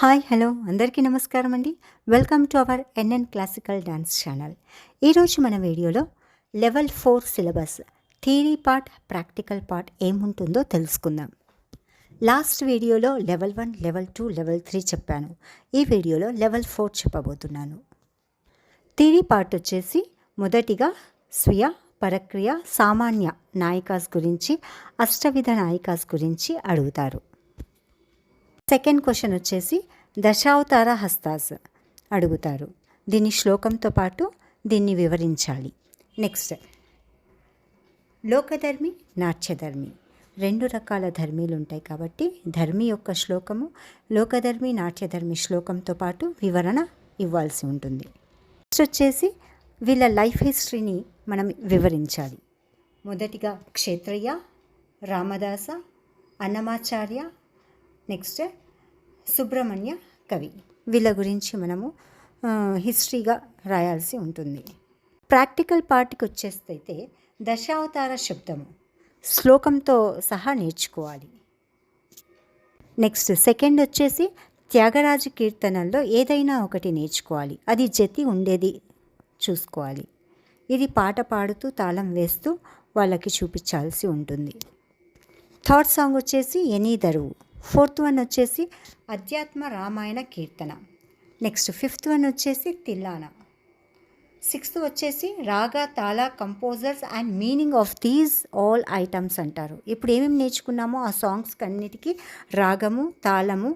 Hi hello అందరికీ నమస్కారం అండి. Welcome to our NN classical dance channel. ఈరోజు మన వీడియోలో level 4 syllabus theory part, practical part ఏముంటుందో తెలుసుకుందాం. లాస్ట్ వీడియోలో లెవెల్ 1, లెవెల్ 2, లెవెల్ 3 చెప్పాను. ఈ వీడియోలో లెవెల్ 4 చెప్పబోతున్నాను. థియరీ పార్ట్ వచ్చేసి మొదటిగా స్వీయ, పరక్రియ, సామాన్య నాయికాస్ గురించి, అష్టవిధ నాయికాస్ గురించి అడుగుతారు. సెకండ్ క్వశ్చన్ వచ్చేసి దశావతార హస్తాస్ అడుగుతారు. దీని శ్లోకంతో పాటు దీన్ని వివరించాలి. నెక్స్ట్ లోకధర్మి, నాట్యధర్మి, రెండు రకాల ధర్మీలు ఉంటాయి కాబట్టి ధర్మి యొక్క శ్లోకము, లోకధర్మి, నాట్యధర్మి శ్లోకంతో పాటు వివరణ ఇవ్వాల్సి ఉంటుంది. నెక్స్ట్ వచ్చేసి వీళ్ళ లైఫ్ హిస్టరీని మనం వివరించాలి. మొదటిగా క్షేత్రయ్య, రామదాస, అన్నమాచార్య, నెక్స్ట్ సుబ్రహ్మణ్య కవి, వీళ్ళ గురించి మనము హిస్టరీగా రాయాల్సి ఉంటుంది. ప్రాక్టికల్ పార్ట్కి వచ్చేస్తే దశావతార శబ్దము శ్లోకంతో సహా నేర్చుకోవాలి. నెక్స్ట్ సెకండ్ వచ్చేసి త్యాగరాజు కీర్తనల్లో ఏదైనా ఒకటి నేర్చుకోవాలి. అది జతి ఉండేది చూసుకోవాలి. ఇది పాట పాడుతూ తాళం వేస్తూ వాళ్ళకి చూపించాల్సి ఉంటుంది. థర్డ్ సాంగ్ వచ్చేసి ఎనీదరువు. ఫోర్త్ వన్ వచ్చేసి అధ్యాత్మ రామాయణ కీర్తన. నెక్స్ట్ ఫిఫ్త్ వన్ వచ్చేసి తిల్లాన. సిక్స్త్ వచ్చేసి రాగ, తాళ, composers and meaning of these all items అంటారు. ఇప్పుడు ఏమేమి నేర్చుకున్నామో ఆ సాంగ్స్కి అన్నిటికీ రాగము, తాళము,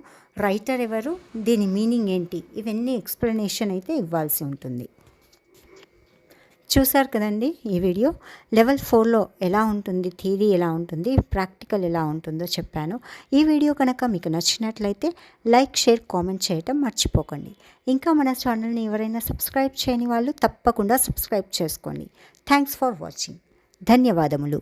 రైటర్ ఎవరు, దీని మీనింగ్ ఏంటి, ఇవన్నీ ఎక్స్ప్లెనేషన్ అయితే ఇవ్వాల్సి ఉంటుంది. చూసారు కదండి ఈ వీడియో. లెవెల్ 4లో ఎలా ఉంటుంది, థియరీ ఎలా ఉంటుంది, ప్రాక్టికల్ ఎలా ఉంటుందో చెప్పాను. ఈ వీడియో కనుక మీకు నచ్చినట్లయితే లైక్, షేర్, కామెంట్ చేయటం మర్చిపోకండి. ఇంకా మన ఛానల్ని ఎవరైనా సబ్స్క్రైబ్ చేయని వాళ్ళు తప్పకుండా సబ్స్క్రైబ్ చేసుకోండి. Thanks for watching. ధన్యవాదములు.